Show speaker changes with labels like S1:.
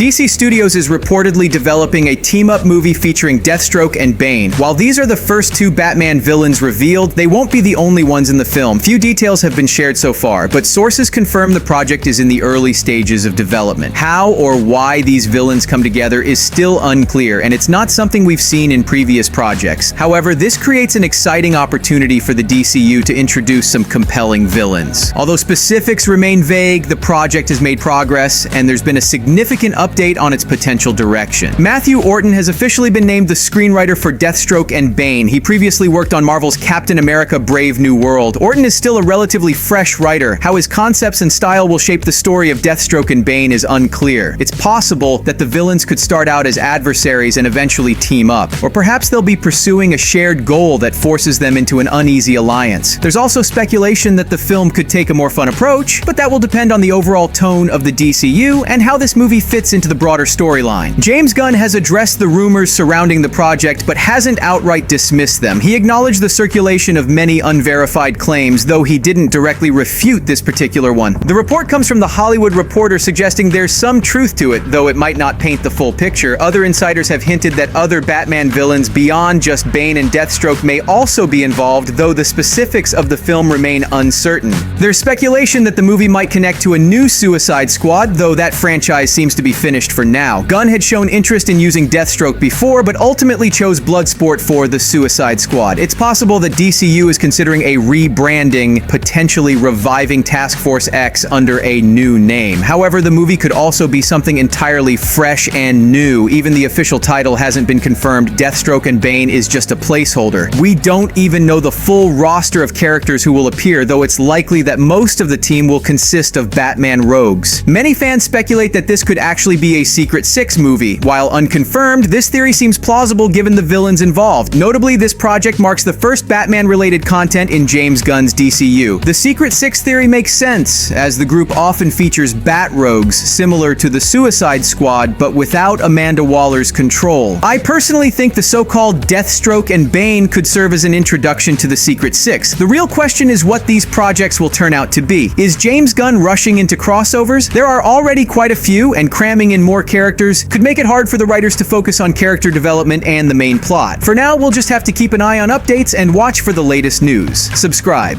S1: DC Studios is reportedly developing a team-up movie featuring Deathstroke and Bane. While these are the first two Batman villains revealed, they won't be the only ones in the film. Few details have been shared so far, but sources confirm the project is in the early stages of development. How or why these villains come together is still unclear, and it's not something we've seen in previous projects. However, this creates an exciting opportunity for the DCU to introduce some compelling villains. Although specifics remain vague, the project has made progress, and there's been a significant update on its potential direction. Matthew Orton has officially been named the screenwriter for Deathstroke and Bane. He previously worked on Marvel's Captain America: Brave New World. Orton is still a relatively fresh writer. How his concepts and style will shape the story of Deathstroke and Bane is unclear. It's possible that the villains could start out as adversaries and eventually team up. Or perhaps they'll be pursuing a shared goal that forces them into an uneasy alliance. There's also speculation that the film could take a more fun approach, but that will depend on the overall tone of the DCU and how this movie fits into the broader storyline. James Gunn has addressed the rumors surrounding the project, but hasn't outright dismissed them. He acknowledged the circulation of many unverified claims, though he didn't directly refute this particular one. The report comes from The Hollywood Reporter, suggesting there's some truth to it, though it might not paint the full picture. Other insiders have hinted that other Batman villains beyond just Bane and Deathstroke may also be involved, though the specifics of the film remain uncertain. There's speculation that the movie might connect to a new Suicide Squad, though that franchise seems to be finished for now. Gunn had shown interest in using Deathstroke before, but ultimately chose Bloodsport for the Suicide Squad. It's possible that DCU is considering a rebranding, potentially reviving Task Force X under a new name. However, the movie could also be something entirely fresh and new. Even the official title hasn't been confirmed. Deathstroke and Bane is just a placeholder. We don't even know the full roster of characters who will appear, though it's likely that most of the team will consist of Batman rogues. Many fans speculate that this could actually be a Secret Six movie. While unconfirmed, this theory seems plausible given the villains involved. Notably, this project marks the first Batman-related content in James Gunn's DCU. The Secret Six theory makes sense, as the group often features Bat rogues, similar to the Suicide Squad, but without Amanda Waller's control. I personally think the so-called Deathstroke and Bane could serve as an introduction to the Secret Six. The real question is what these projects will turn out to be. Is James Gunn rushing into crossovers? There are already quite a few, and cramming in more characters could make it hard for the writers to focus on character development and the main plot. For now, we'll just have to keep an eye on updates and watch for the latest news. Subscribe.